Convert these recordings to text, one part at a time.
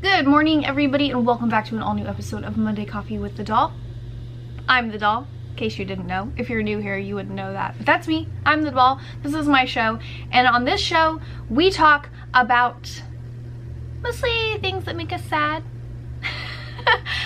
Good morning, everybody, and welcome back to an all-new episode of Monday Coffee with the Doll. I'm the Doll, in case you didn't know. If you're new here, you wouldn't know that. But that's me. I'm the Doll. This is my show. And on this show, we talk about mostly things that make us sad.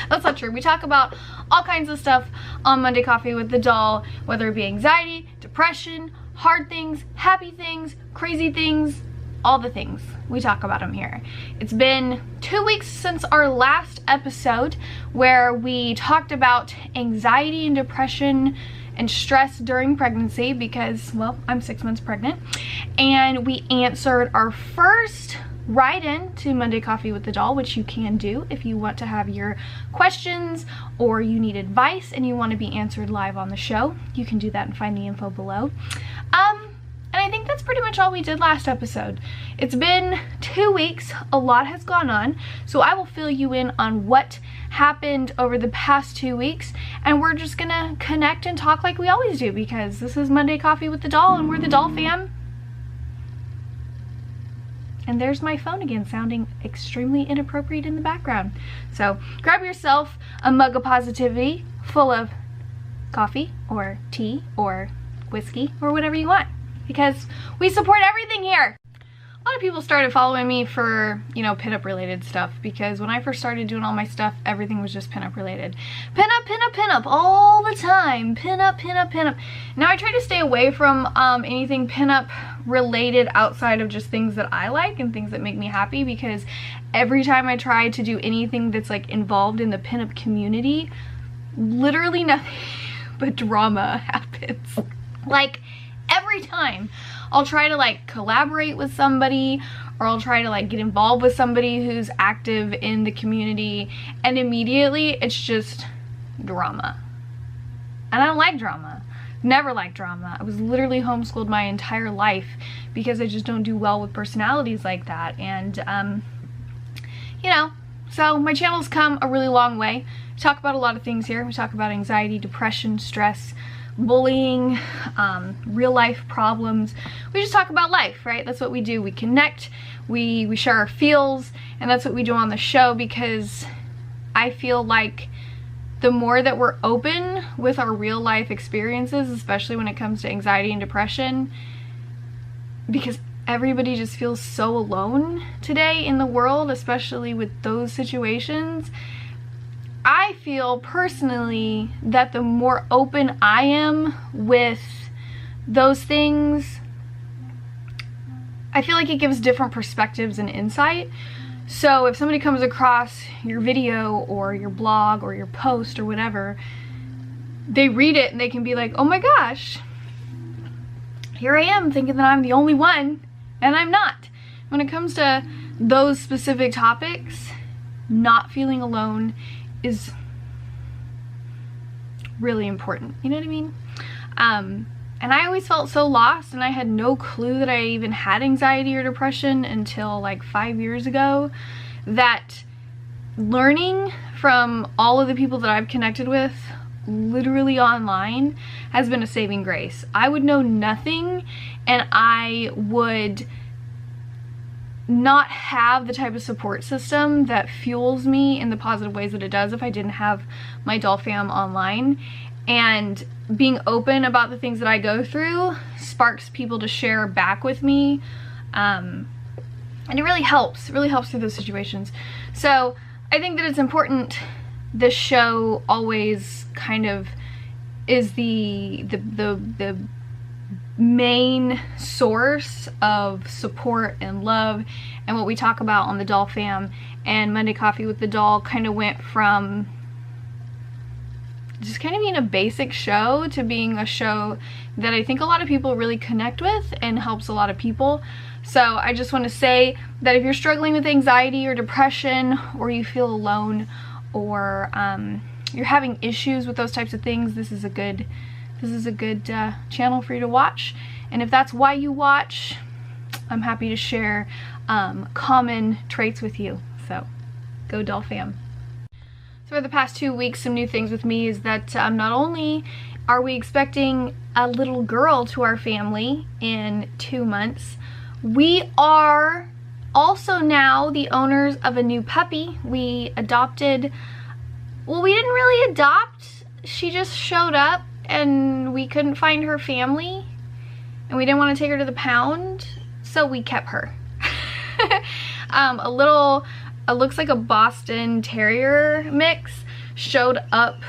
That's not true. We talk about all kinds of stuff on Monday Coffee with the Doll, whether it be anxiety, depression, hard things, happy things, crazy things, all the things. We talk about them here. It's been 2 weeks since our last episode where we talked about anxiety and depression and stress during pregnancy because, well, I'm 6 months pregnant. And we answered our first write-in to Monday Coffee with the Doll, which you can do if you want to have your questions or you need advice and you want to be answered live on the show. You can do that and find the info below. And I think that's pretty much all we did last episode. It's been 2 weeks, a lot has gone on, so I will fill you in on what happened over the past 2 weeks, and we're just gonna connect and talk like we always do because this is Monday Coffee with the Doll and we're the Doll fam. And there's my phone again sounding extremely inappropriate in the background. So grab yourself a mug of positivity full of coffee or tea or whiskey or whatever you want, because we support everything here. A lot of people started following me for, you know, pinup related stuff, because when I first started doing all my stuff, everything was just pinup related. Pinup, pinup, pinup all the time. Pinup, pinup, pinup. Now I try to stay away from anything pinup related outside of just things that I like and things that make me happy, because every time I try to do anything that's like involved in the pinup community, literally nothing but drama happens. Like, every time I'll try to like collaborate with somebody or I'll try to like get involved with somebody who's active in the community, and immediately it's just drama. And I don't like drama. Never liked drama. I was literally homeschooled my entire life because I just don't do well with personalities like that. And you know, so my channel's come a really long way. We talk about a lot of things here. We talk about anxiety, depression, stress, bullying, real life problems. We just talk about life, right? That's what we do. We connect, we share our feels, and that's what we do on the show, because I feel like the more that we're open with our real life experiences, especially when it comes to anxiety and depression, because everybody just feels so alone today in the world, especially with those situations. I feel personally that the more open I am with those things, I feel like it gives different perspectives and insight. So if somebody comes across your video or your blog or your post or whatever, they read it and they can be like, oh my gosh, here I am thinking that I'm the only one, and I'm not. When it comes to those specific topics, not feeling alone is really important, you know what I mean? And I always felt so lost, and I had no clue that I even had anxiety or depression until like 5 years ago. That learning from all of the people that I've connected with literally online has been a saving grace. I would know nothing, and I would not have the type of support system that fuels me in the positive ways that it does if I didn't have my doll fam online. And being open about the things that I go through sparks people to share back with me, and it really helps through those situations. So I think that it's important. This show always kind of is the main source of support and love, and what we talk about on the Doll fam. And Monday Coffee with the Doll kind of went from just kind of being a basic show to being a show that I think a lot of people really connect with and helps a lot of people. So I just want to say that if you're struggling with anxiety or depression, or you feel alone, or you're having issues with those types of things, this is a good channel for you to watch. And if that's why you watch, I'm happy to share common traits with you. So go Doll fam. So for the past 2 weeks, some new things with me is that not only are we expecting a little girl to our family in 2 months, we are also now the owners of a new puppy. We adopted, well, we didn't really adopt. She just showed up and we couldn't find her family and we didn't want to take her to the pound, so we kept her. It looks like a Boston Terrier mix showed up,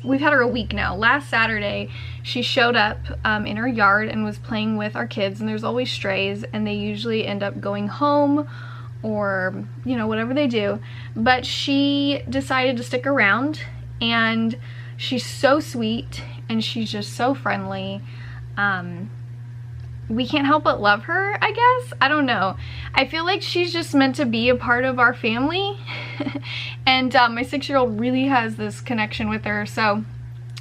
we've had her a week now. Last Saturday she showed up in our yard and was playing with our kids, and there's always strays and they usually end up going home or, you know, whatever they do, but she decided to stick around, and she's so sweet and she's just so friendly. We can't help but love her, I guess. I don't know. I feel like she's just meant to be a part of our family. And my 6-year-old really has this connection with her. So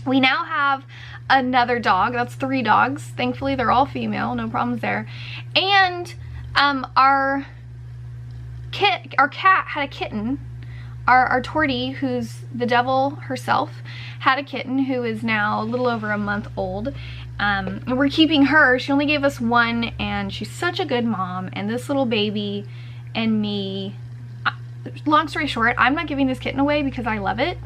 we now have another dog. That's 3 dogs. Thankfully, they're all female. No problems there. And our cat had a kitten. Our Tortie, who's the devil herself, had a kitten who is now a little over a month old. And we're keeping her. She only gave us 1, and she's such a good mom. And this little baby and me, long story short, I'm not giving this kitten away because I love it.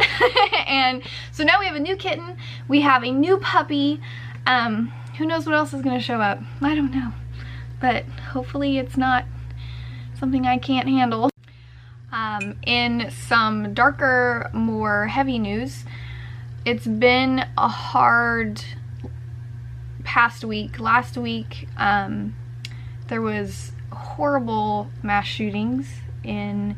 And so now we have a new kitten. We have a new puppy. Who knows what else is going to show up? I don't know. But hopefully it's not something I can't handle. In some darker, more heavy news, it's been a hard past week. Last week, there was horrible mass shootings in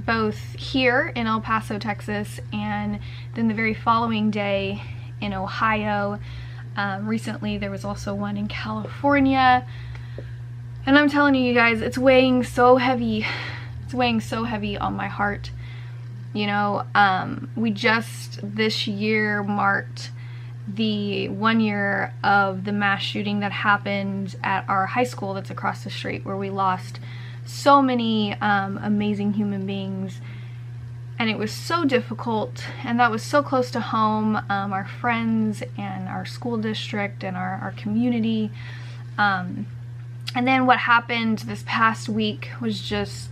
both here in El Paso, Texas, and then the very following day in Ohio. Recently, there was also one in California, and I'm telling you guys, it's weighing so heavy. It's weighing so heavy on my heart. You know, we just this year marked the 1 year of the mass shooting that happened at our high school that's across the street, where we lost so many amazing human beings, and it was so difficult, and that was so close to home. Our friends and our school district and our community, and then what happened this past week was just,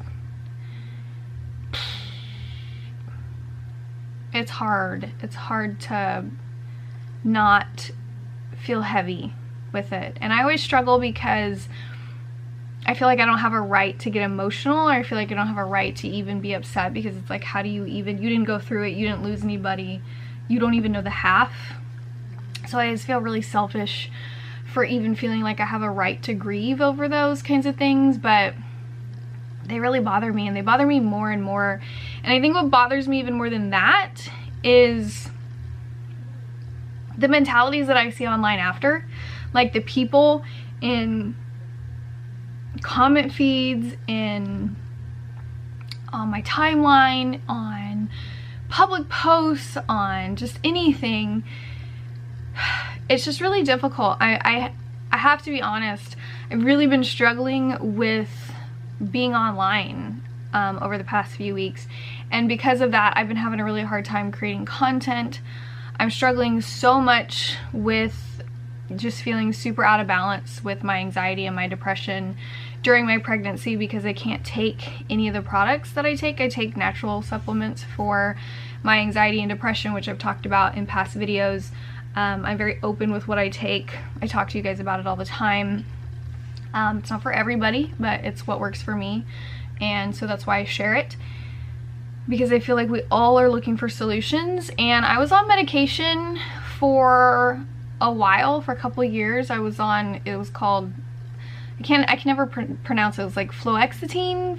it's hard to not feel heavy with it. And I always struggle because I feel like I don't have a right to get emotional, or I feel like I don't have a right to even be upset, because it's like, how do you even, you didn't go through it, you didn't lose anybody, you don't even know the half. So I just feel really selfish for even feeling like I have a right to grieve over those kinds of things, but they really bother me, and they bother me more and more. And I think what bothers me even more than that is the mentalities that I see online after. Like the people in comment feeds, on my timeline, on public posts, on just anything. It's just really difficult. I have to be honest, I've really been struggling with being online over the past few weeks, and because of that, I've been having a really hard time creating content. I'm struggling so much with just feeling super out of balance with my anxiety and my depression during my pregnancy, because I can't take any of the products that I take. I take natural supplements for my anxiety and depression, which I've talked about in past videos. I'm very open with what I take. I talk to you guys about it all the time. It's not for everybody, but it's what works for me, and so that's why I share it, because I feel like we all are looking for solutions. And I was on medication for a while, for a couple of years. I was on, it was called, I can never pronounce it. It was like fluoxetine,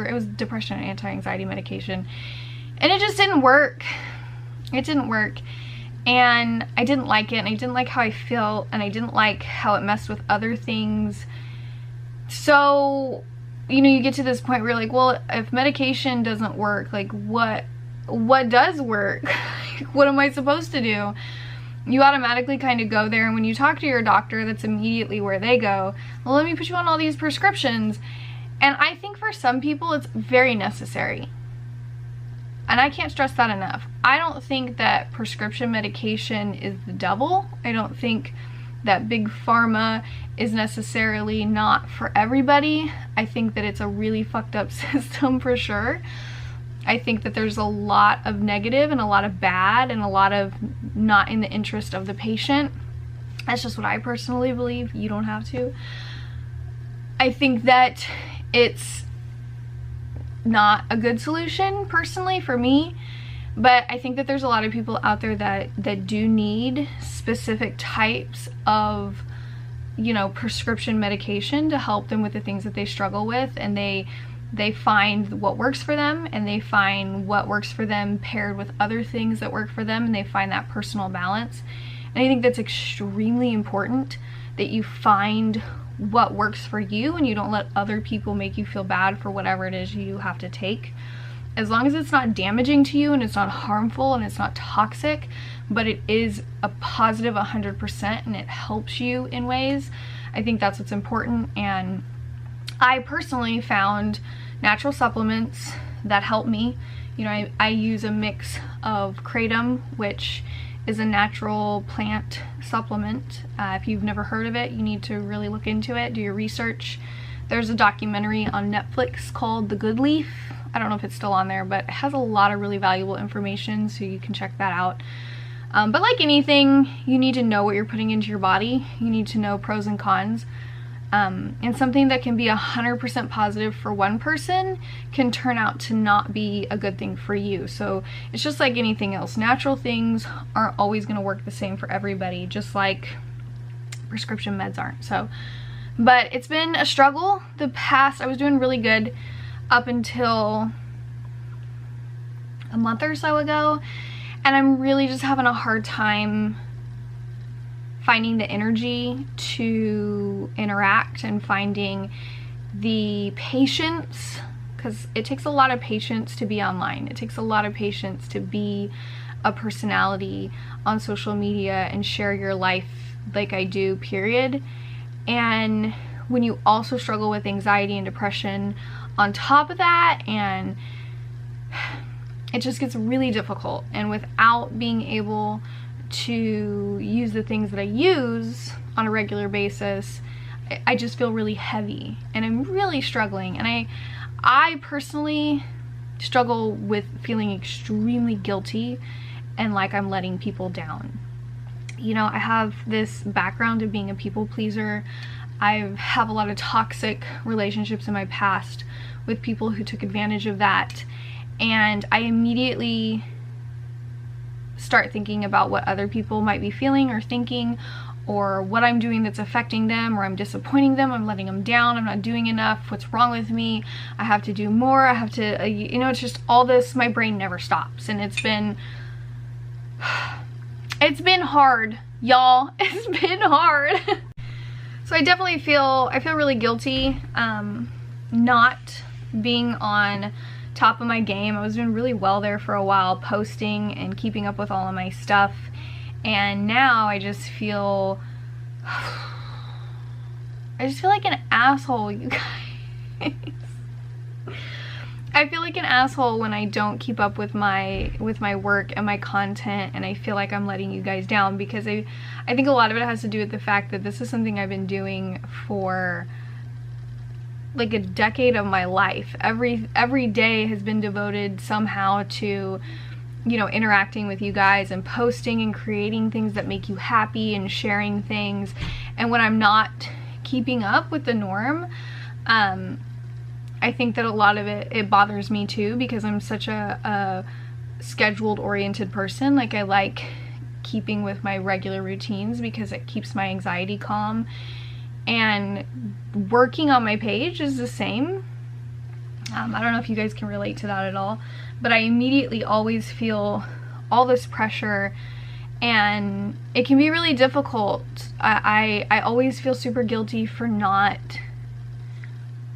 it was depression and anti-anxiety medication, and it just didn't work. It didn't work, and I didn't like it, and I didn't like how I felt, and I didn't like how it messed with other things. So, you know, you get to this point where you're like, well, if medication doesn't work, like what does work? What am I supposed to do? You automatically kind of go there, and when you talk to your doctor, that's immediately where they go, well, let me put you on all these prescriptions. And I think for some people it's very necessary, and I can't stress that enough. I don't think that prescription medication is the devil. I don't think that big pharma is necessarily not for everybody. I think that it's a really fucked up system for sure. I think that there's a lot of negative and a lot of bad and a lot of not in the interest of the patient. That's just what I personally believe. You don't have to. I think that it's not a good solution personally for me, but I think that there's a lot of people out there that do need specific types of, you know, prescription medication to help them with the things that they struggle with, and they find what works for them, and they find what works for them paired with other things that work for them, and they find that personal balance. And I think that's extremely important, that you find what works for you and you don't let other people make you feel bad for whatever it is you have to take. As long as it's not damaging to you and it's not harmful and it's not toxic, but it is a positive 100% and it helps you in ways, I think that's what's important. And I personally found natural supplements that help me. You know, I use a mix of kratom, which is a natural plant supplement. If you've never heard of it, you need to really look into it, do your research. There's a documentary on Netflix called The Good Leaf. I don't know if it's still on there, but it has a lot of really valuable information, so you can check that out. But like anything, you need to know what you're putting into your body. You need to know pros and cons. And something that can be 100% positive for one person can turn out to not be a good thing for you. So it's just like anything else. Natural things aren't always going to work the same for everybody, just like prescription meds aren't. So, but it's been a struggle. I was doing really good up until a month or so ago, and I'm really just having a hard time finding the energy to interact and finding the patience, because it takes a lot of patience to be online. It takes a lot of patience to be a personality on social media and share your life like I do, period. And when you also struggle with anxiety and depression on top of that, and it just gets really difficult. And without being able to use the things that I use on a regular basis, I just feel really heavy and I'm really struggling. And I personally struggle with feeling extremely guilty and like I'm letting people down. You know, I have this background of being a people pleaser. I have a lot of toxic relationships in my past with people who took advantage of that, and I immediately start thinking about what other people might be feeling or thinking, or what I'm doing that's affecting them, or I'm disappointing them, I'm letting them down, I'm not doing enough, what's wrong with me, I have to do more, I have to, you know, it's just all this, my brain never stops. And it's been hard, y'all. It's been hard. So I definitely feel really guilty not being on top of my game. I was doing really well there for a while, posting and keeping up with all of my stuff, and now I just feel like an asshole, you guys. I feel like an asshole when I don't keep up with my work and my content, and I feel like I'm letting you guys down, because I think a lot of it has to do with the fact that this is something I've been doing for like a decade of my life. Every day has been devoted somehow to, you know, interacting with you guys and posting and creating things that make you happy and sharing things. And when I'm not keeping up with the norm, I think that a lot of it bothers me too, because I'm such a scheduled oriented person. Like, I like keeping with my regular routines because it keeps my anxiety calm. And working on my page is the same. I don't know if you guys can relate to that at all, but I immediately always feel all this pressure, and it can be really difficult. I always feel super guilty for not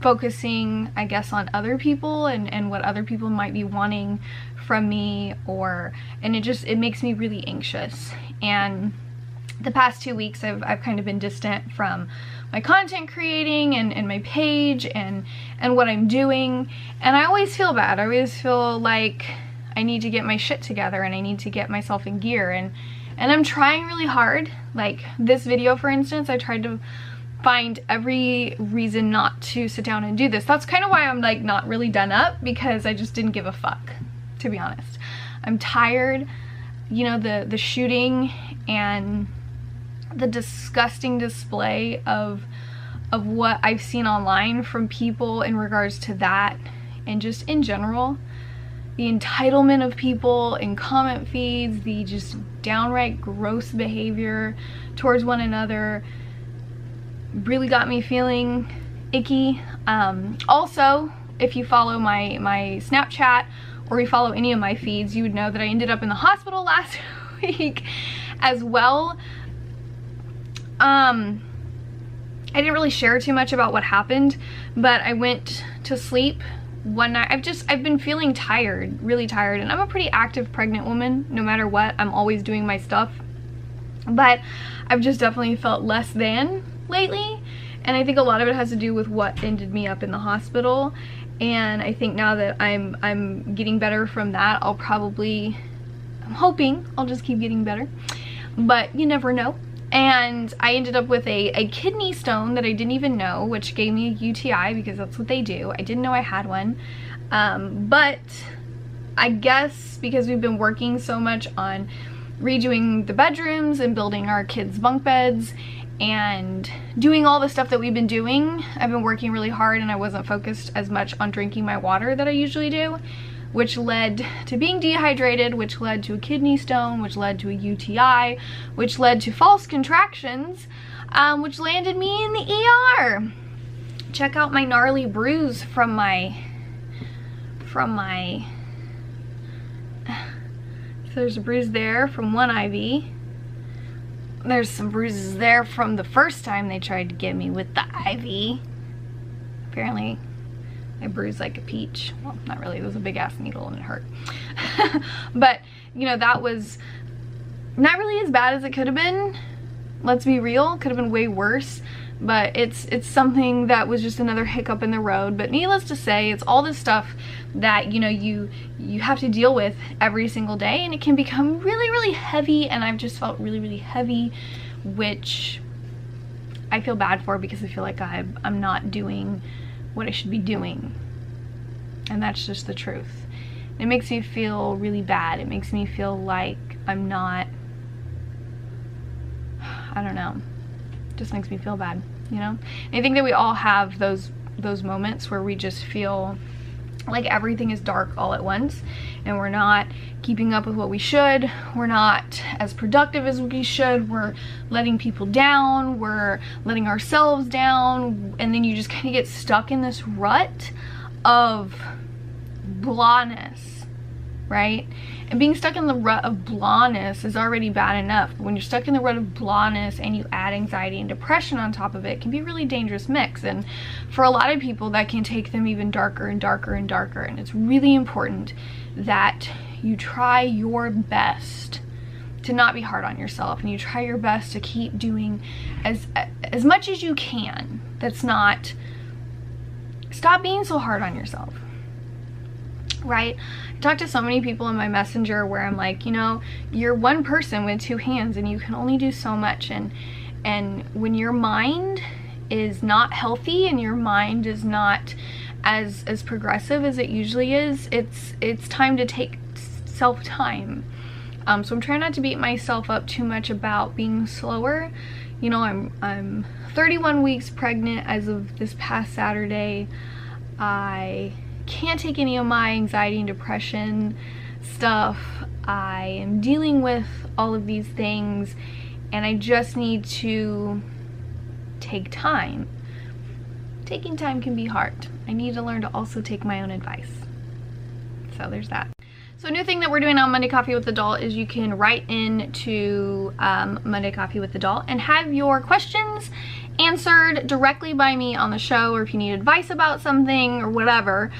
focusing, I guess, on other people and what other people might be wanting from me, and it makes me really anxious. And the past 2 weeks I've kind of been distant from my content creating and my page and what I'm doing, and I always feel bad. I always feel like I need to get my shit together and I need to get myself in gear, and And I'm trying really hard. Like this video, for instance, I tried to find every reason not to sit down and do this. That's kind of why I'm like not really done up, because I just didn't give a fuck, to be honest. I'm tired. You know, the shooting and the disgusting display of what I've seen online from people in regards to that, and just in general, the entitlement of people in comment feeds, the just downright gross behavior towards one another really got me feeling icky. Also, if you follow my Snapchat or you follow any of my feeds, you would know that I ended up in the hospital last week as well. I didn't really share too much about what happened, but I went to sleep one night. I've been feeling tired, really tired, and I'm a pretty active pregnant woman. No matter what, I'm always doing my stuff, but I've just definitely felt less than lately, and I think a lot of it has to do with what ended me up in the hospital. And I think now that I'm getting better from that, I'm hoping I'll just keep getting better, but you never know. And I ended up with a kidney stone that I didn't even know, which gave me a UTI, because that's what they do. I didn't know I had one. But I guess because we've been working so much on redoing the bedrooms and building our kids' bunk beds and doing all the stuff that we've been doing, I've been working really hard, and I wasn't focused as much on drinking my water that I usually do, which led to being dehydrated, which led to a kidney stone, which led to a UTI, which led to false contractions, which landed me in the ER. Check out my gnarly bruise from my so there's a bruise there from one IV. There's some bruises there from the first time they tried to get me with the IV. Apparently I bruised like a peach. Well, not really, it was a big ass needle and it hurt. But, that was not really as bad as it could have been. Let's be real, could have been way worse. But it's something that was just another hiccup in the road. But needless to say, it's all this stuff that, you have to deal with every single day, and it can become really, really heavy. And I've just felt really, really heavy, which I feel bad for, because I feel like I'm not doing what I should be doing, and that's just the truth. It makes me feel really bad. It makes me feel like I'm not, I don't know, it just makes me feel bad, And I think that we all have those moments where we just feel like everything is dark all at once, and we're not keeping up with what we should, we're not as productive as we should, we're letting people down, we're letting ourselves down, and then you just kind of get stuck in this rut of blahness, right? And being stuck in the rut of blahness is already bad enough, but when you're stuck in the rut of blahness and you add anxiety and depression on top of it, it can be a really dangerous mix. And for a lot of people, that can take them even darker and darker and darker. And it's really important that you try your best to not be hard on yourself, and you try your best to keep doing as much as you can. Stop being so hard on yourself, right? I talk to so many people in my messenger where I'm like, you're one person with two hands, and you can only do so much. And when your mind is not healthy and your mind is not as progressive as it usually is, it's time to take self-time. So I'm trying not to beat myself up too much about being slower. I'm 31 weeks pregnant as of this past Saturday. I can't take any of my anxiety and depression stuff. I am dealing with all of these things, and I just need to take time. Taking time can be hard. I need to learn to also take my own advice. So there's that. So a new thing that we're doing on Monday Coffee with the Doll is you can write in to Monday Coffee with the Doll and have your questions answered directly by me on the show, or if you need advice about something or whatever,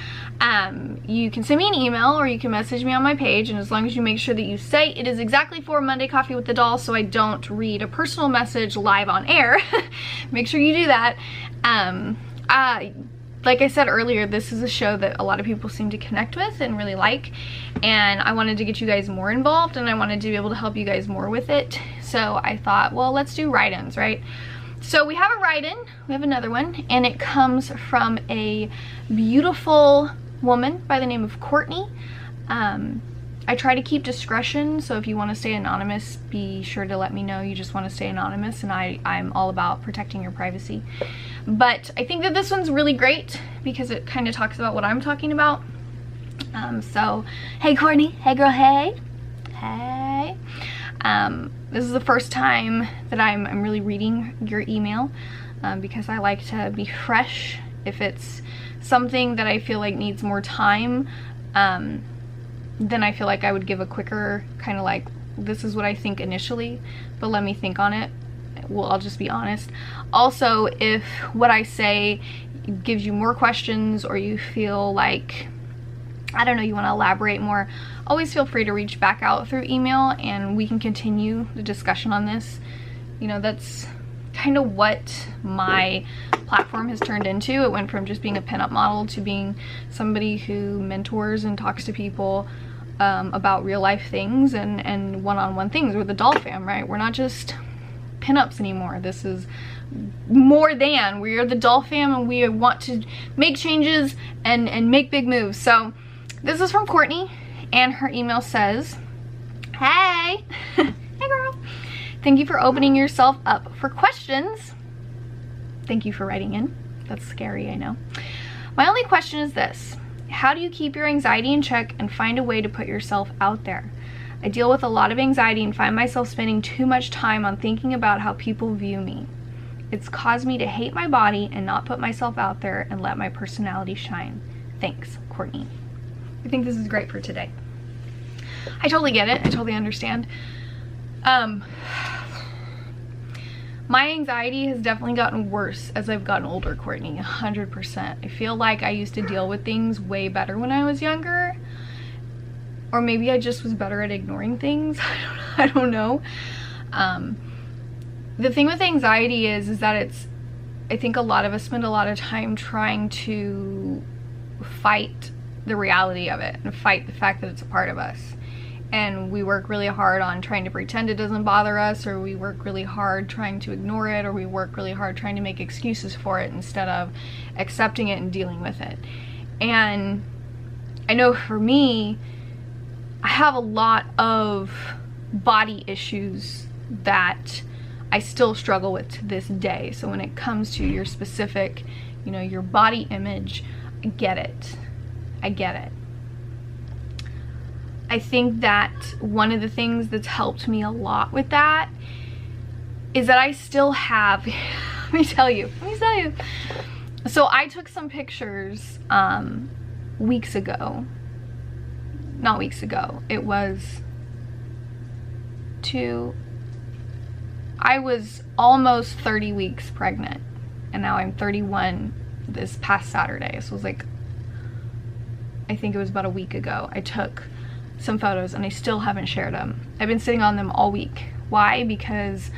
you can send me an email or you can message me on my page, and as long as you make sure that you say it is exactly for Monday Coffee with the Doll, so I don't read a personal message live on air, make sure you do that. like I said earlier, this is a show that a lot of people seem to connect with and really like, and I wanted to get you guys more involved, and I wanted to be able to help you guys more with it. So I thought, well, let's do write-ins, right? So we have a write-in, we have another one, and it comes from a beautiful woman by the name of Courtney. I try to keep discretion, so if you want to stay anonymous, be sure to let me know you just want to stay anonymous, and I'm all about protecting your privacy. But I think that this one's really great because it kind of talks about what I'm talking about. So, hey Courtney, hey girl, hey. Hey. This is the first time that I'm really reading your email because I like to be fresh. If it's something that I feel like needs more time, then I feel like I would give a quicker kind of like, this is what I think initially, but let me think on it. Well, I'll just be honest. Also, if what I say gives you more questions, or you feel like, I don't know, you want to elaborate more, always feel free to reach back out through email and we can continue the discussion on this. You know, that's kind of what my platform has turned into. It went from just being a pinup model to being somebody who mentors and talks to people about real life things and one-on-one things with the doll fam, right? We're not just pinups anymore. This is more than. We are the doll fam, and we want to make changes and make big moves. So this is from Courtney, and her email says, hey, hey girl, thank you for opening yourself up for questions. Thank you for writing in. That's scary, I know. My only question is this: how do you keep your anxiety in check and find a way to put yourself out there? I deal with a lot of anxiety and find myself spending too much time on thinking about how people view me. It's caused me to hate my body and not put myself out there and let my personality shine. Thanks, Courtney. I think this is great for today. I totally get it. I totally understand. My anxiety has definitely gotten worse as I've gotten older, Courtney, 100%. I feel like I used to deal with things way better when I was younger. Or maybe I just was better at ignoring things. I don't know. The thing with anxiety is that I think a lot of us spend a lot of time trying to fight the reality of it and fight the fact that it's a part of us. And we work really hard on trying to pretend it doesn't bother us, or we work really hard trying to ignore it, or we work really hard trying to make excuses for it instead of accepting it and dealing with it. And I know for me, I have a lot of body issues that I still struggle with to this day. So when it comes to your specific, you know, your body image, I get it. I get it. I think that one of the things that's helped me a lot with that is that I still have, let me tell you. So I took some pictures weeks ago. Not weeks ago. It was I was almost 30 weeks pregnant, and now I'm 31 this past Saturday. So it was like, I think it was about a week ago. I took some photos and I still haven't shared them. I've been sitting on them all week. Why? Because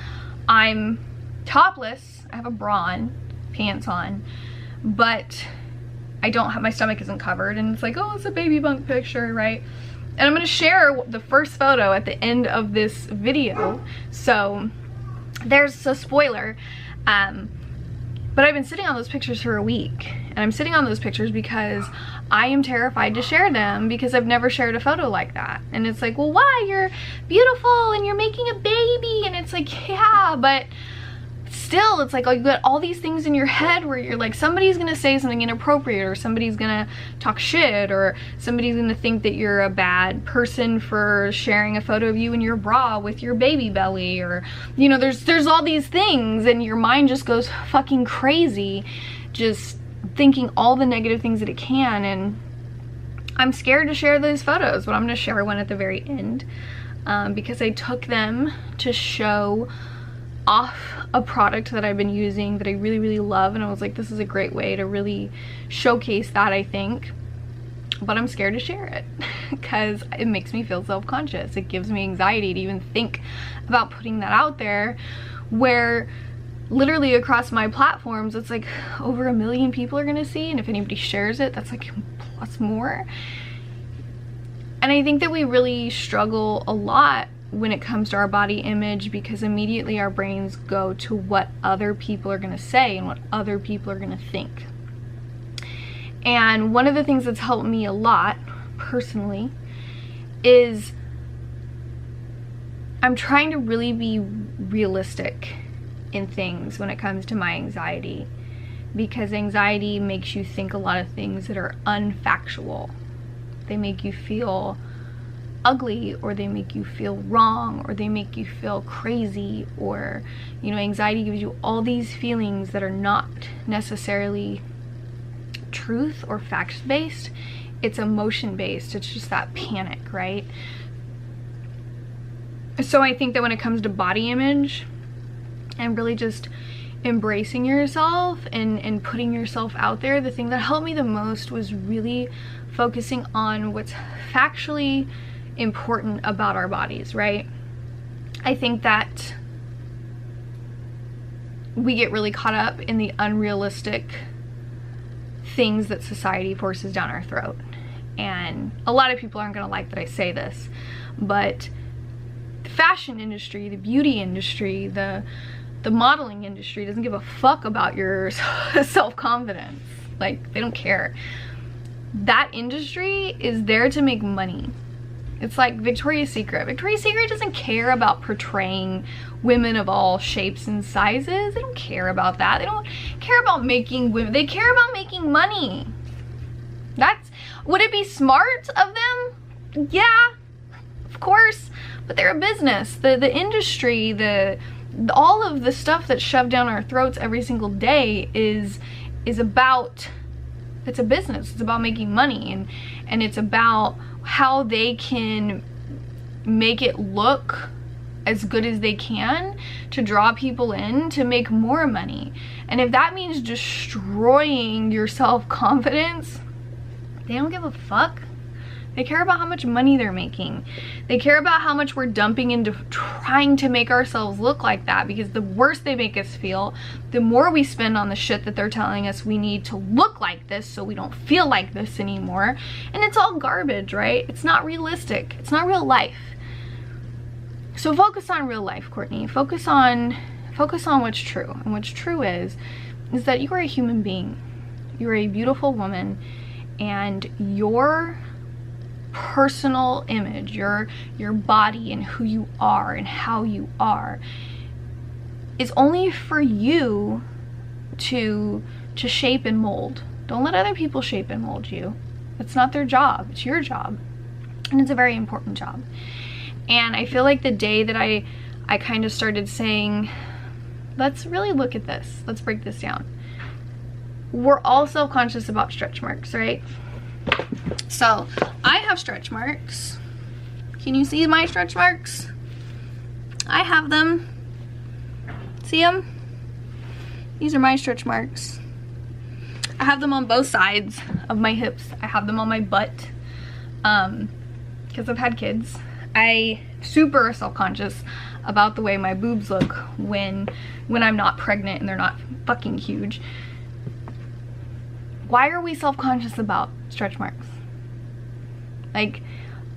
I'm topless. I have a bra on, pants on, but I don't have, my stomach isn't covered, and it's like, oh, it's a baby bump picture, right? And I'm gonna share the first photo at the end of this video. So there's a spoiler, but I've been sitting on those pictures for a week, and I'm sitting on those pictures because I am terrified to share them because I've never shared a photo like that. And it's like, well, why? You're beautiful and you're making a baby. And it's like, yeah, but still, it's like, oh, you got all these things in your head where you're like, somebody's gonna say something inappropriate, or somebody's gonna talk shit, or somebody's gonna think that you're a bad person for sharing a photo of you in your bra with your baby belly, or, you know, there's all these things, and your mind just goes fucking crazy just thinking all the negative things that it can. And I'm scared to share those photos, but I'm gonna share one at the very end because I took them to show off a product that I've been using that I really, really love, and I was like, this is a great way to really showcase that, I think. But I'm scared to share it because it makes me feel self-conscious. It gives me anxiety to even think about putting that out there, where literally across my platforms, it's like over 1 million people are gonna see, and if anybody shares it, that's like plus more. And I think that we really struggle a lot when it comes to our body image, because immediately our brains go to what other people are gonna say and what other people are gonna think. And one of the things that's helped me a lot personally is I'm trying to really be realistic in things when it comes to my anxiety, because anxiety makes you think a lot of things that are unfactual. They make you feel ugly, or they make you feel wrong, or they make you feel crazy, or, you know, anxiety gives you all these feelings that are not necessarily truth or facts based. It's emotion based. It's just that panic, right? So I think that when it comes to body image and really just embracing yourself and putting yourself out there, the thing that helped me the most was really focusing on what's factually important about our bodies, right? I think that we get really caught up in the unrealistic things that society forces down our throat. And a lot of people aren't gonna like that I say this, but the fashion industry, the beauty industry, the modeling industry doesn't give a fuck about your self-confidence. Like, they don't care. That industry is there to make money. It's like Victoria's Secret. Victoria's Secret doesn't care about portraying women of all shapes and sizes. They don't care about that. They don't care about making women. They care about making money. Would it be smart of them? Yeah, of course. But they're a business. The industry, all of the stuff that's shoved down our throats every single day is about, it's a business. It's about making money, and it's about how they can make it look as good as they can to draw people in to make more money. And if that means destroying your self-confidence, they don't give a fuck. They care about how much money they're making. They care about how much we're dumping into trying to make ourselves look like that, because the worse they make us feel, the more we spend on the shit that they're telling us we need to look like this so we don't feel like this anymore. And it's all garbage, right? It's not realistic. It's not real life. So focus on real life, Courtney. Focus on what's true. And what's true is that you are a human being. You're a beautiful woman, and your personal image, your body and who you are and how you are, is only for you to shape and mold. Don't let other people shape and mold you. It's not their job. It's your job. And it's a very important job. And I feel like the day that I kind of started saying, let's really look at this. Let's break this down. We're all self-conscious about stretch marks, right? So I have stretch marks. Can you see my stretch marks? I have them. See them? These are my stretch marks. I have them on both sides of my hips. I have them on my butt, because I've had kids. I super self-conscious about the way my boobs look when I'm not pregnant and they're not fucking huge. Why are we self-conscious about stretch marks? Like,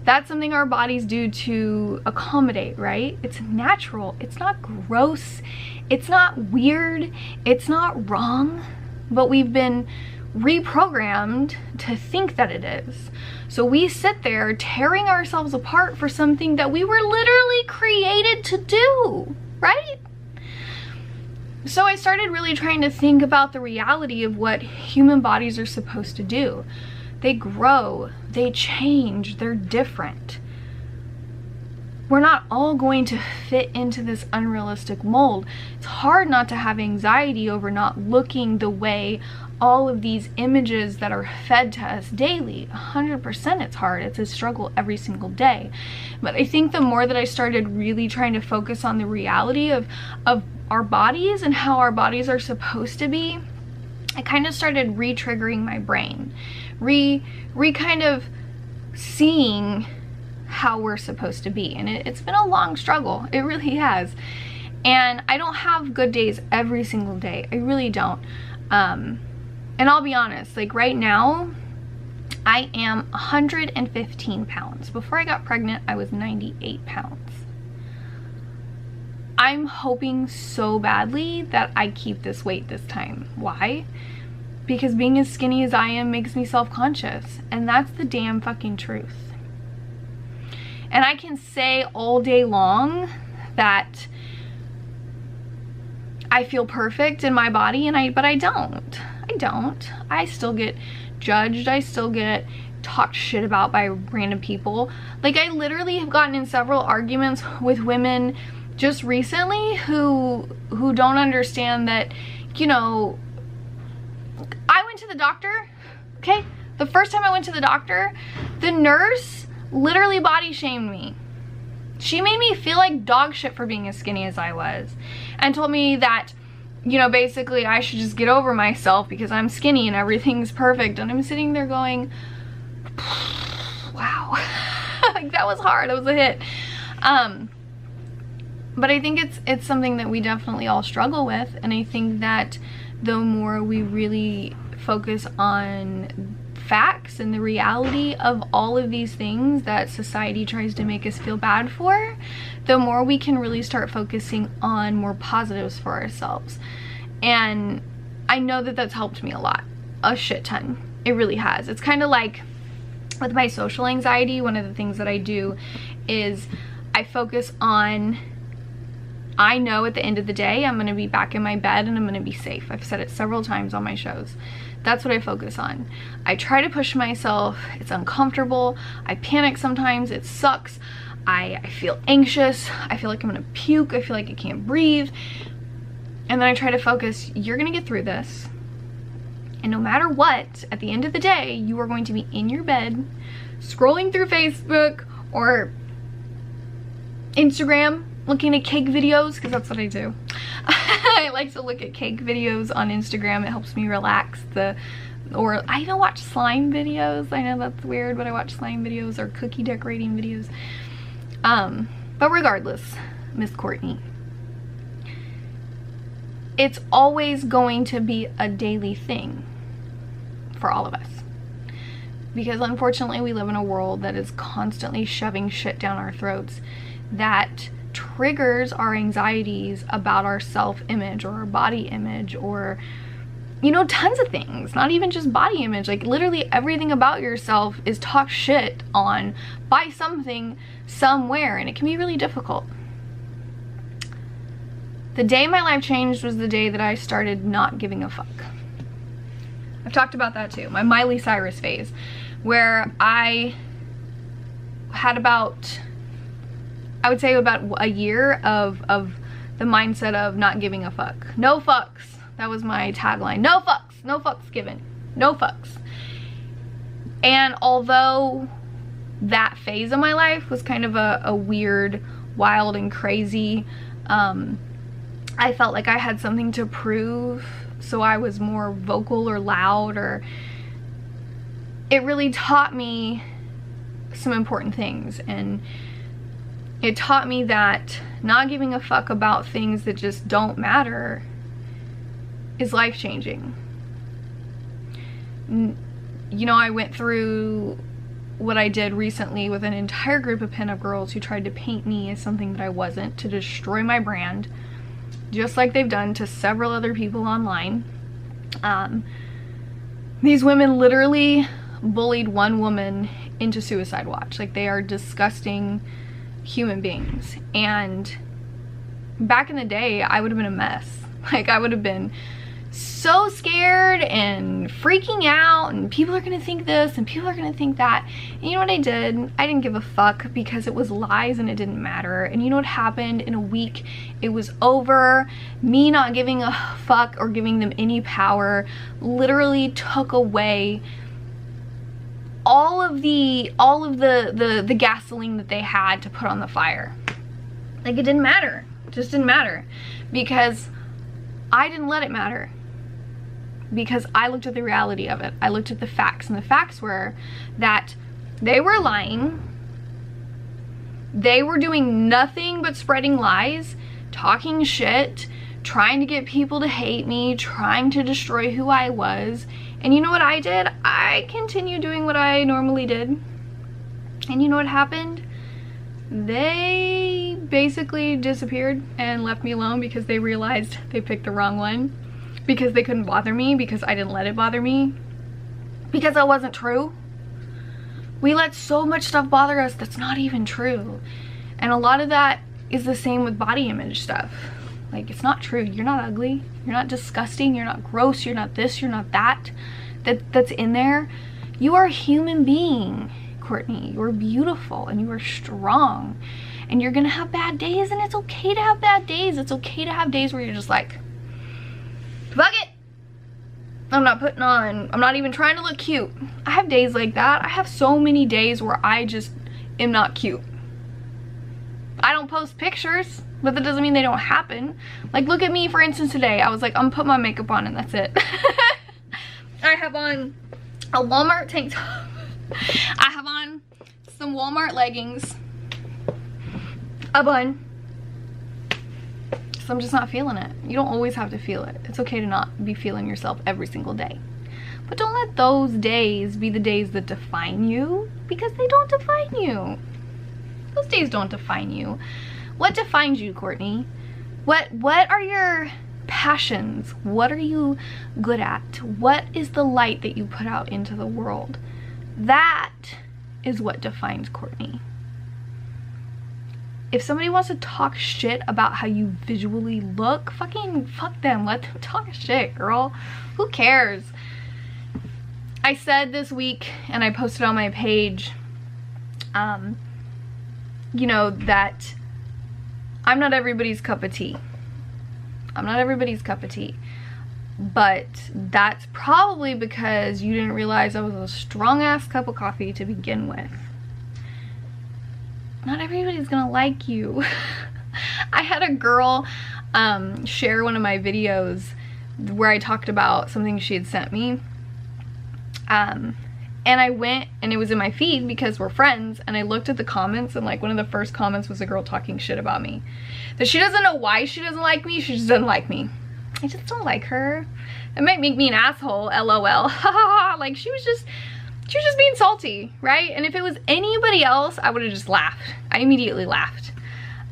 that's something our bodies do to accommodate, right? It's natural. It's not gross. It's not weird. It's not wrong. But we've been reprogrammed to think that it is. So we sit there tearing ourselves apart for something that we were literally created to do, right? So I started really trying to think about the reality of what human bodies are supposed to do. They grow, they change, they're different. We're not all going to fit into this unrealistic mold. It's hard not to have anxiety over not looking the way all of these images that are fed to us daily. 100% it's hard. It's a struggle every single day. But I think the more that I started really trying to focus on the reality of our bodies and how our bodies are supposed to be, I kind of started re-triggering my brain. Kind of seeing how we're supposed to be. And it's been a long struggle. It really has. And I don't have good days every single day. I really don't. And I'll be honest, like right now, I am 115 pounds. Before I got pregnant, I was 98 pounds. I'm hoping so badly that I keep this weight this time. Why? Because being as skinny as I am makes me self-conscious. And that's the damn fucking truth. And I can say all day long that I feel perfect in my body, but I don't. I still get judged. I still get talked shit about by random people. Like, I literally have gotten in several arguments with women just recently who don't understand that, you know, I went to the doctor, okay? The first time I went to the doctor, the nurse literally body shamed me. She made me feel like dog shit for being as skinny as I was, and told me that, you know, basically I should just get over myself because I'm skinny and everything's perfect. And I'm sitting there going, wow. Like, that was hard. That was a hit. But I think it's something that we definitely all struggle with. And I think that the more we really focus on facts and the reality of all of these things that society tries to make us feel bad for, the more we can really start focusing on more positives for ourselves. And I know that that's helped me a lot, a shit ton. It really has. It's kind of like with my social anxiety, one of the things that I do is I focus on, I know at the end of the day I'm going to be back in my bed and I'm going to be safe. I've said it several times on my shows. That's what I focus on. I try to push myself. It's uncomfortable. I panic sometimes. It sucks. I feel anxious. I feel like I'm gonna puke. I feel like I can't breathe. And then I try to focus, you're gonna get through this. And no matter what, at the end of the day, you are going to be in your bed, scrolling through Facebook or Instagram, looking at cake videos, because that's what I do. I like to look at cake videos on Instagram. It helps me relax. Or I even watch slime videos. I know that's weird, but I watch slime videos or cookie decorating videos. But regardless, Miss Courtney, it's always going to be a daily thing for all of us. Because unfortunately, we live in a world that is constantly shoving shit down our throats that triggers our anxieties about our self-image or our body image, or, you know, tons of things. Not even just body image, like literally everything about yourself is talked shit on by something somewhere, and it can be really difficult. The day my life changed was the day that I started not giving a fuck. I've talked about that too, my Miley Cyrus phase, where I had about, I would say about a year of the mindset of not giving a fuck. No fucks. That was my tagline. No fucks. No fucks given. No fucks. And although that phase of my life was kind of a weird, wild, and crazy, I felt like I had something to prove, so I was more vocal or loud, or it really taught me some important things. And it taught me that not giving a fuck about things that just don't matter is life-changing. You know, I went through what I did recently with an entire group of pinup girls who tried to paint me as something that I wasn't, to destroy my brand, just like they've done to several other people online. These women literally bullied one woman into suicide watch. Like, they are disgusting human beings. And back in the day, I would have been a mess. Like, I would have been so scared and freaking out, and people are gonna think this and people are gonna think that. And you know what I did? I didn't give a fuck, because it was lies and it didn't matter. And you know what happened? In a week, it was over. Me not giving a fuck or giving them any power literally took away all of the gasoline that they had to put on the fire. Like, it didn't matter. It just didn't matter, because I didn't let it matter, because I looked at the reality of it. I looked at the facts, and the facts were that they were lying. They were doing nothing but spreading lies talking shit, trying to get people to hate me, trying to destroy who I was. And you know what I did? I continued doing what I normally did. And you know what happened? They basically disappeared and left me alone because they realized they picked the wrong one. Because they couldn't bother me, because I didn't let it bother me. Because that wasn't true. We let so much stuff bother us that's not even true. And a lot of that is the same with body image stuff. Like, it's not true. You're not ugly. You're not disgusting. You're not gross. You're not this. You're not that. That's in there. You are a human being, Courtney. You're beautiful and you are strong. And you're gonna have bad days, and it's okay to have bad days. It's okay to have days where you're just like, fuck it. I'm not even trying to look cute. I have days like that. I have so many days where I just am not cute. I don't post pictures, but that doesn't mean they don't happen. Like, look at me, for instance, today. I was like, I'm gonna put my makeup on and that's it. I have on a Walmart tank top. I have on some Walmart leggings, a bun. So I'm just not feeling it. You don't always have to feel it. It's okay to not be feeling yourself every single day. But don't let those days be the days that define you, because they don't define you. Those days don't define you. What defines you, Courtney? What are your passions? What are you good at? What is the light that you put out into the world? That is what defines Courtney. If somebody wants to talk shit about how you visually look, fucking fuck them. Let them talk shit, girl. Who cares? I said this week, and I posted on my page, you know, that I'm not everybody's cup of tea. I'm not everybody's cup of tea. But that's probably because you didn't realize I was a strong-ass cup of coffee to begin with. Not everybody's gonna like you. I had a girl share one of my videos where I talked about something she had sent me. And I went, and it was in my feed because we're friends, and I looked at the comments, and like one of the first comments was a girl talking shit about me. That she doesn't know why she doesn't like me, she just doesn't like me. I just don't like her. It might make me an asshole, LOL. Like, she was just being salty, right? And if it was anybody else, I would have just laughed. I immediately laughed.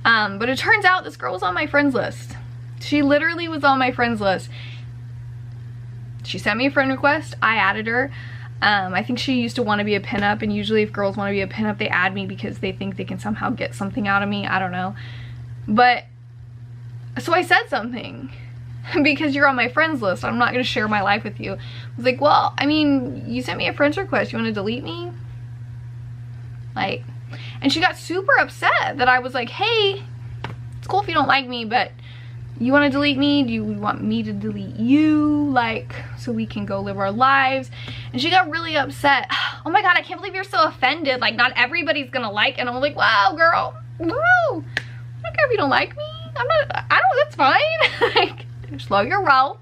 But it turns out this girl was on my friends list. She literally was on my friends list. She sent me a friend request. I added her. I think she used to want to be a pinup, and usually if girls want to be a pinup, they add me because they think they can somehow get something out of me. I don't know. But, so I said something. Because you're on my friends list, I'm not going to share my life with you. I was like, well, I mean, you sent me a friend's request. You want to delete me? Like, and she got super upset that I was like, hey, it's cool if you don't like me, but you want to delete me? Do you want me to delete you? Like, so we can go live our lives? And she got really upset. Oh my God, I can't believe you're so offended. Like, not everybody's going to like. And I'm like, wow, girl. Whoa. I don't care if you don't like me. That's fine. Like, slow your roll.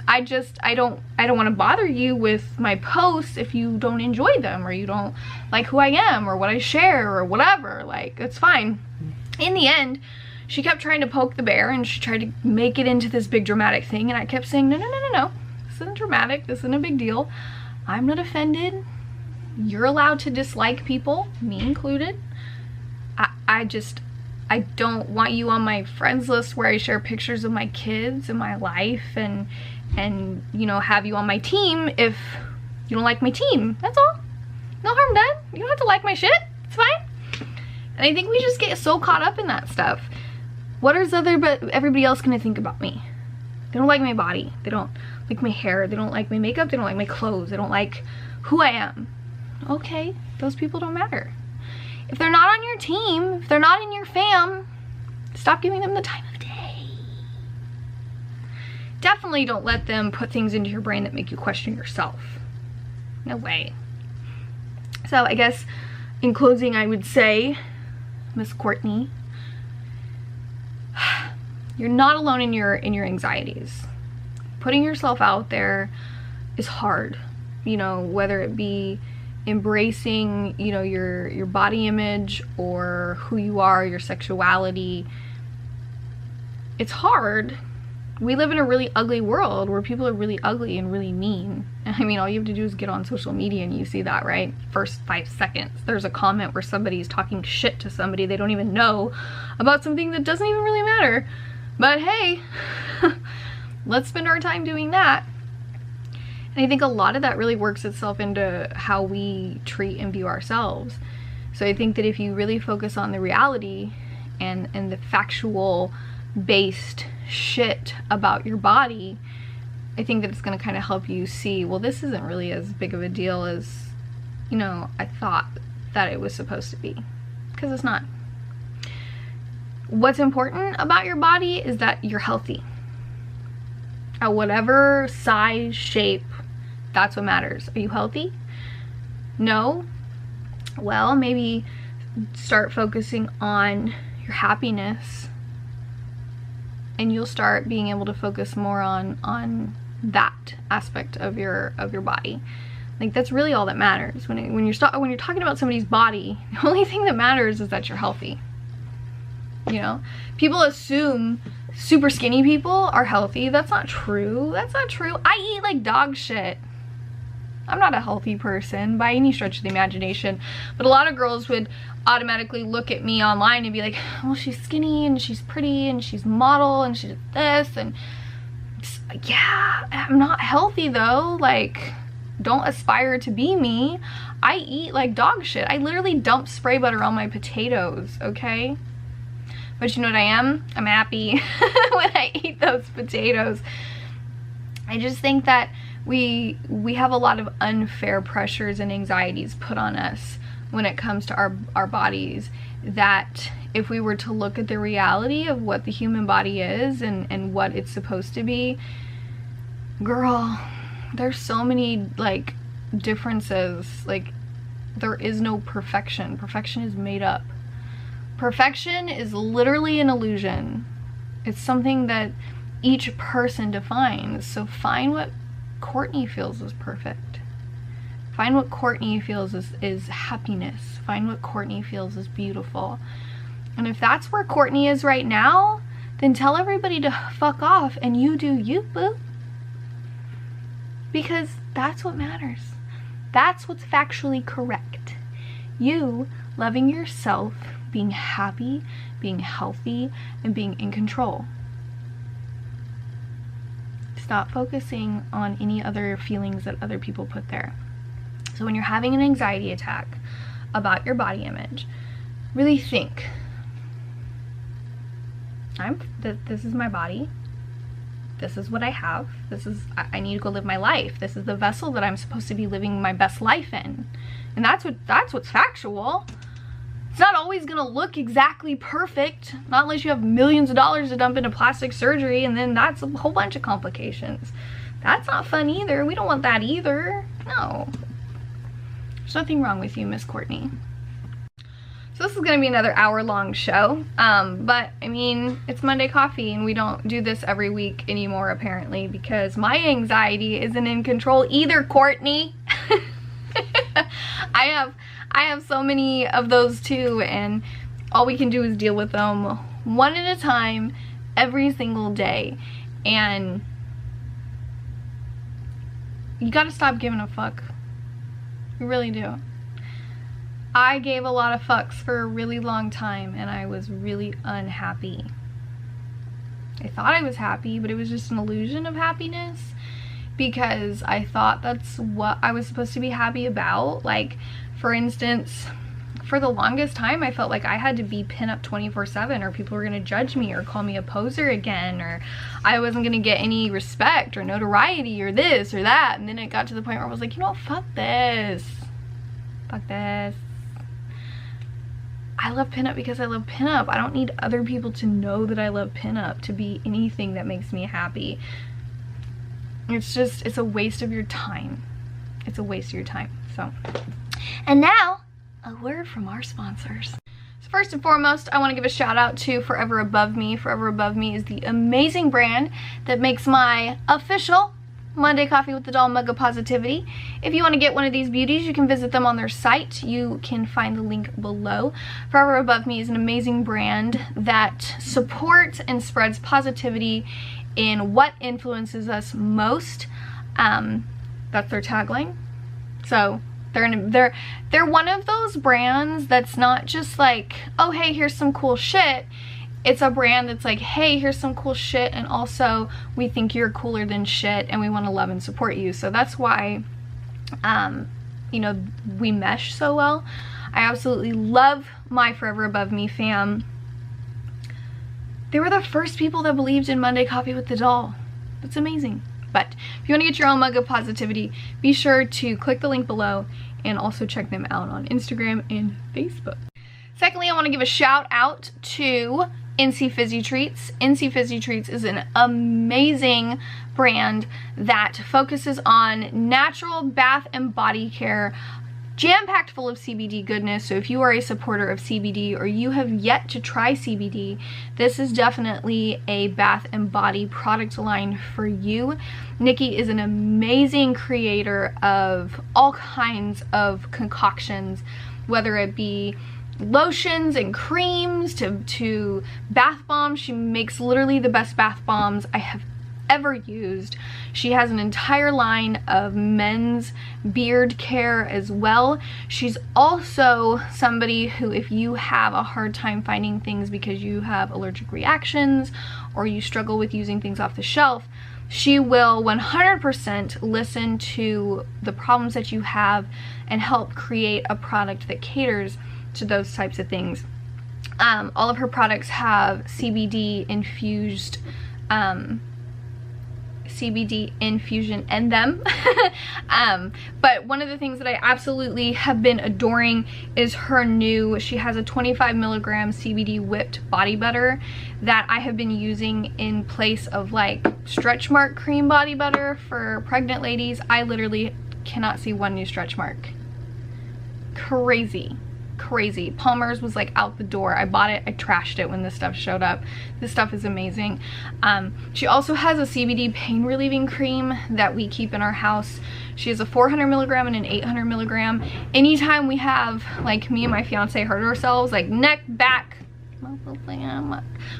I don't want to bother you with my posts if you don't enjoy them, or you don't like who I am or what I share or whatever. Like, it's fine. In the end, she kept trying to poke the bear, and she tried to make it into this big dramatic thing, and I kept saying, no, this isn't dramatic, this isn't a big deal. I'm not offended. You're allowed to dislike people, me included. I don't want you on my friends list where I share pictures of my kids and my life and you know, have you on my team if you don't like my team. That's all. No harm done. You don't have to like my shit. It's fine. And I think we just get so caught up in that stuff. What is everybody else gonna think about me? They don't like my body. They don't like my hair. They don't like my makeup. They don't like my clothes. They don't like who I am. Okay, those people don't matter. If they're not on your team, if they're not in your fam, stop giving them the time of day. Definitely don't let them put things into your brain that make you question yourself. No way. So I guess in closing, I would say, Miss Courtney, you're not alone in your anxieties. Putting yourself out there is hard, you know, whether it be embracing, you know, your body image or who you are, your sexuality. it's hard. We live in a really ugly world where people are really ugly and really mean. I mean, all you have to do is get on social media and you see that, right? First 5 seconds, there's a comment where somebody's talking shit to somebody they don't even know about something that doesn't even really matter. But hey, let's spend our time doing that. And I think a lot of that really works itself into how we treat and view ourselves. So I think that if you really focus on the reality and the factual based shit about your body, I think that it's going to kind of help you see, well, this isn't really as big of a deal as, you know, I thought that it was supposed to be, because it's not. What's important about your body is that you're healthy at whatever size, shape. That's what matters. Are you healthy? No? Well, maybe start focusing on your happiness, and you'll start being able to focus more on that aspect of your body. Like, that's really all that matters. When you're talking about somebody's body, the only thing that matters is that you're healthy. You know, people assume super skinny people are healthy. That's not true. That's not true. I eat like dog shit. I'm not a healthy person by any stretch of the imagination, but a lot of girls would automatically look at me online and be like, well, she's skinny and she's pretty and she's model and she's this, and yeah, I'm not healthy though. Like, don't aspire to be me. I eat like dog shit. I literally dump spray butter on my potatoes, okay? But you know what I am? I'm happy when I eat those potatoes. I just think that we have a lot of unfair pressures and anxieties put on us when it comes to our bodies, that if we were to look at the reality of what the human body is and what it's supposed to be, girl, there's so many like differences. Like, there is no perfection. Perfection is made up. Perfection is literally an illusion. It's something that each person defines. So find what Courtney feels is perfect. Find what Courtney feels is happiness. Find what Courtney feels is beautiful. And if that's where Courtney is right now, then tell everybody to fuck off and you do you, boo. Because that's what matters. That's what's factually correct. You loving yourself, being happy, being healthy, and being in control. Stop focusing on any other feelings that other people put there. So when you're having an anxiety attack about your body image, really think, this is my body. This is what I have. I need to go live my life. This is the vessel that I'm supposed to be living my best life in. And that's what's factual. It's not always gonna look exactly perfect, not unless you have millions of dollars to dump into plastic surgery, and then that's a whole bunch of complications. That's not fun either. We don't want that either. No. There's nothing wrong with you, Miss Courtney. So this is gonna be another hour-long show, but I mean, it's Monday Coffee, and we don't do this every week anymore, apparently, because my anxiety isn't in control either, Courtney. I have so many of those too, and all we can do is deal with them one at a time every single day. And you gotta stop giving a fuck. You really do. I gave a lot of fucks for a really long time, and I was really unhappy. I thought I was happy, but it was just an illusion of happiness, because I thought that's what I was supposed to be happy about. Like, for instance, for the longest time, I felt like I had to be pinup 24/7, or people were gonna judge me or call me a poser again, or I wasn't gonna get any respect or notoriety or this or that. And then it got to the point where I was like, you know what, fuck this. Fuck this. I love pinup because I love pinup. I don't need other people to know that I love pinup to be anything that makes me happy. It's a waste of your time. It's a waste of your time. So, and now a word from our sponsors. So first and foremost, I want to give a shout out to Forever Above Me. Forever Above Me is the amazing brand that makes my official Monday Coffee with the Doll Mug of Positivity. If you want to get one of these beauties, you can visit them on their site. You can find the link below. Forever Above Me is an amazing brand that supports and spreads positivity in what influences us most. That's their tagline. So they're one of those brands that's not just like, oh hey, here's some cool shit. It's a brand that's like, hey, here's some cool shit, and also we think you're cooler than shit and we want to love and support you. So that's why you know, we mesh so well. I absolutely love my Forever Above Me fam. They were the first people that believed in Monday Coffee with the Doll. That's amazing. But if you want to get your own mug of positivity, be sure to click the link below and also check them out on Instagram and Facebook. Secondly, I want to give a shout out to NC Fizzy Treats. NC Fizzy Treats is an amazing brand that focuses on natural bath and body care, jam-packed full of CBD goodness. So if you are a supporter of CBD or you have yet to try CBD, this is definitely a bath and body product line for you. Nikki is an amazing creator of all kinds of concoctions, whether it be lotions and creams to bath bombs. She makes literally the best bath bombs I have ever used. She has an entire line of men's beard care as well. She's also somebody who, if you have a hard time finding things because you have allergic reactions or you struggle with using things off the shelf, she will 100% listen to the problems that you have and help create a product that caters to those types of things. All of her products have CBD infused CBD infusion in them. But one of the things that I absolutely have been adoring is her new, she has a 25 milligram CBD whipped body butter that I have been using in place of like stretch mark cream body butter for pregnant ladies. I literally cannot see one new stretch mark. Crazy. Palmer's was like out the door. I bought it, I trashed it when this stuff showed up. This stuff is amazing. She also has a CBD pain relieving cream that we keep in our house. She has a 400 milligram and an 800 milligram. Anytime we have, like, me and my fiance hurt ourselves, like neck, back,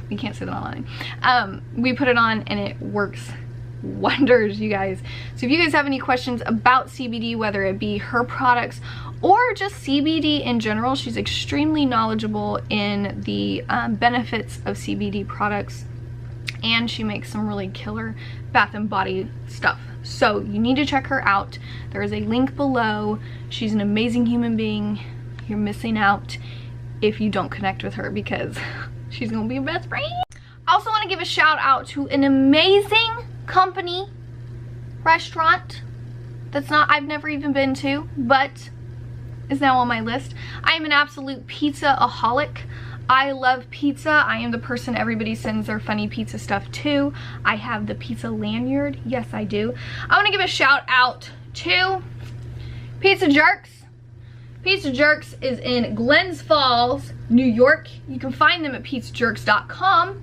we can't say that online. We put it on and it works wonders, you guys. So if you guys have any questions about CBD, whether it be her products or just CBD in general, she's extremely knowledgeable in the benefits of CBD products, and she makes some really killer bath and body stuff. So you need to check her out. There is a link below. She's an amazing human being. You're missing out if you don't connect with her because she's gonna be your best friend. I also want to give a shout out to an amazing company, restaurant that's not, I've never even been to, but is now on my list. I am an absolute pizza-aholic. I love pizza. I am the person everybody sends their funny pizza stuff to. I have the pizza lanyard. Yes, I do. I want to give a shout out to Pizza Jerks. Pizza Jerks is in Glens Falls, New York. You can find them at pizzajerks.com.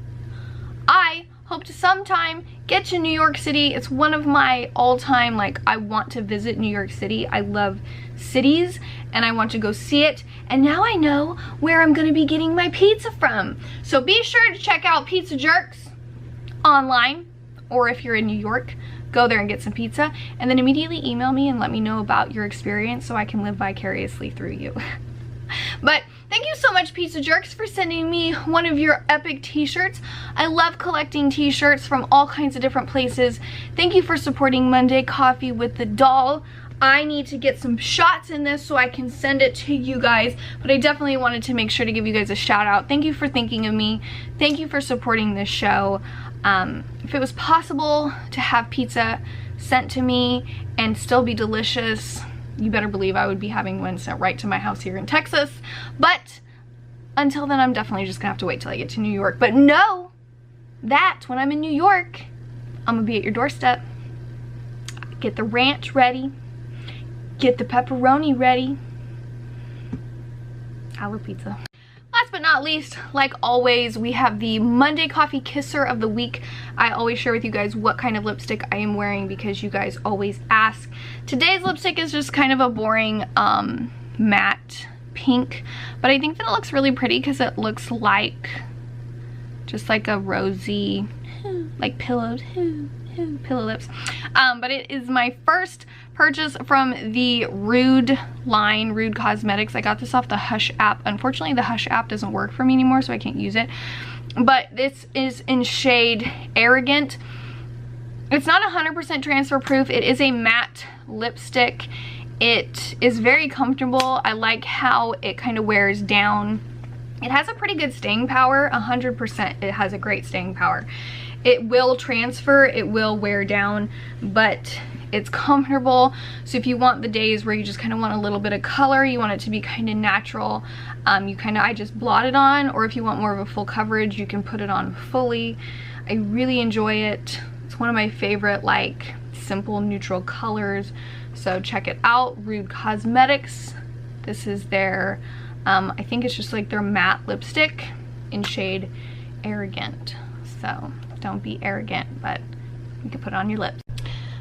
I hope to sometime get to New York City. It's one of my all-time, like, I want to visit New York City. I love cities and I want to go see it. And now I know where I'm gonna be getting my pizza from. So be sure to check out Pizza Jerks online, or if you're in New York, go there and get some pizza and then immediately email me and let me know about your experience so I can live vicariously through you. But thank you so much, Pizza Jerks, for sending me one of your epic t-shirts. I love collecting t-shirts from all kinds of different places. Thank you for supporting Monday Coffee with the Doll. I need to get some shots in this so I can send it to you guys, but I definitely wanted to make sure to give you guys a shout out. Thank you for thinking of me. Thank you for supporting this show. If it was possible to have pizza sent to me and still be delicious, you better believe I would be having one sent right to my house here in Texas. But until then, I'm definitely just gonna have to wait till I get to New York. But know that when I'm in New York, I'm gonna be at your doorstep. Get the ranch ready. Get the pepperoni ready. I love pizza. Last but not least, like always, we have the Monday Coffee Kisser of the Week. I always share with you guys what kind of lipstick I am wearing because you guys always ask. Today's lipstick is just kind of a boring matte pink, but I think that it looks really pretty because it looks like just like a rosy, like pillow lips. But it is my first purchase from the Rude line, Rude Cosmetics. I got this off the Hush app. Unfortunately, the Hush app doesn't work for me anymore, so I can't use it. But this is in shade Arrogant. It's not 100% transfer proof. It is a matte lipstick. It is very comfortable. I like how it kind of wears down. It has a pretty good staying power. 100% it has a great staying power. It will transfer, it will wear down, but it's comfortable. So if you want the days where you just kind of want a little bit of color, you want it to be kind of natural, I just blot it on, or if you want more of a full coverage, you can put it on fully. I really enjoy it. It's one of my favorite, like, simple neutral colors. So check it out, Rude Cosmetics. This is their, I think it's just like their matte lipstick in shade Arrogant. So don't be arrogant, but you can put it on your lips.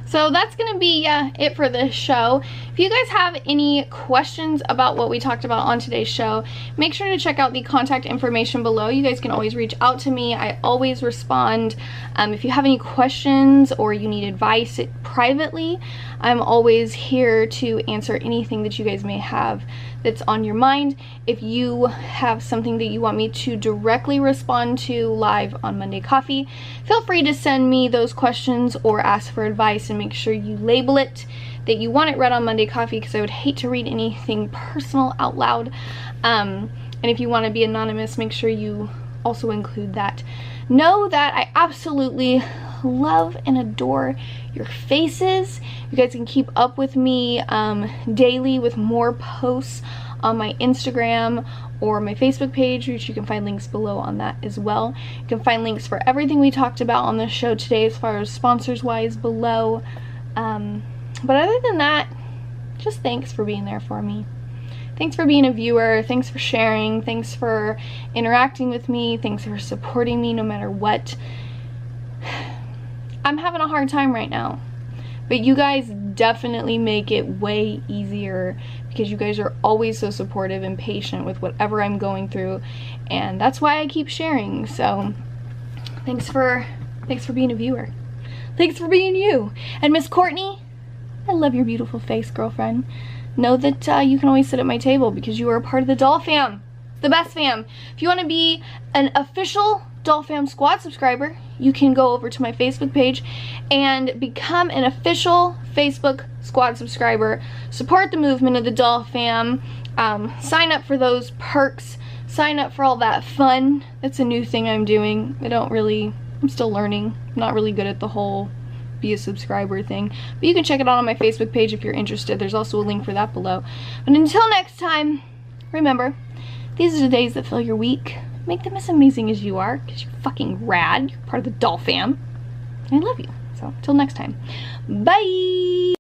So that's gonna be it for this show. If you guys have any questions about what we talked about on today's show, make sure to check out the contact information below. You guys can always reach out to me. I always respond. If you have any questions or you need advice privately, I'm always here to answer anything that you guys may have that's on your mind. If you have something that you want me to directly respond to live on Monday Coffee, feel free to send me those questions or ask for advice, and make sure you label it that you want it read on Monday Coffee, because I would hate to read anything personal out loud. And if you want to be anonymous, make sure you also include that. Know that I absolutely love and adore your faces. You guys can keep up with me daily with more posts on my Instagram or my Facebook page, which you can find links below on that as well. You can find links for everything we talked about on the show today as far as sponsors wise below. But other than that, just thanks for being there for me. Thanks for being a viewer. Thanks for sharing. Thanks for interacting with me. Thanks for supporting me no matter what. I'm having a hard time right now, but you guys definitely make it way easier because you guys are always so supportive and patient with whatever I'm going through, and that's why I keep sharing. So thanks for being a viewer. Thanks for being you. And Miss Courtney, I love your beautiful face, girlfriend. Know that you can always sit at my table because you are a part of the Doll Fam, the best fam. If you want to be an official Doll Fam Squad subscriber, you can go over to my Facebook page and become an official Facebook Squad subscriber. Support the movement of the Doll Fam. Sign up for those perks. Sign up for all that fun. That's a new thing I'm doing. I'm still learning. I'm not really good at the whole be a subscriber thing, but you can check it out on my Facebook page if you're interested. There's also a link for that below. But until next time, remember, these are the days that fill your week. Make them as amazing as you are, because you're fucking rad. You're part of the Doll Fam. And I love you. So, till next time. Bye!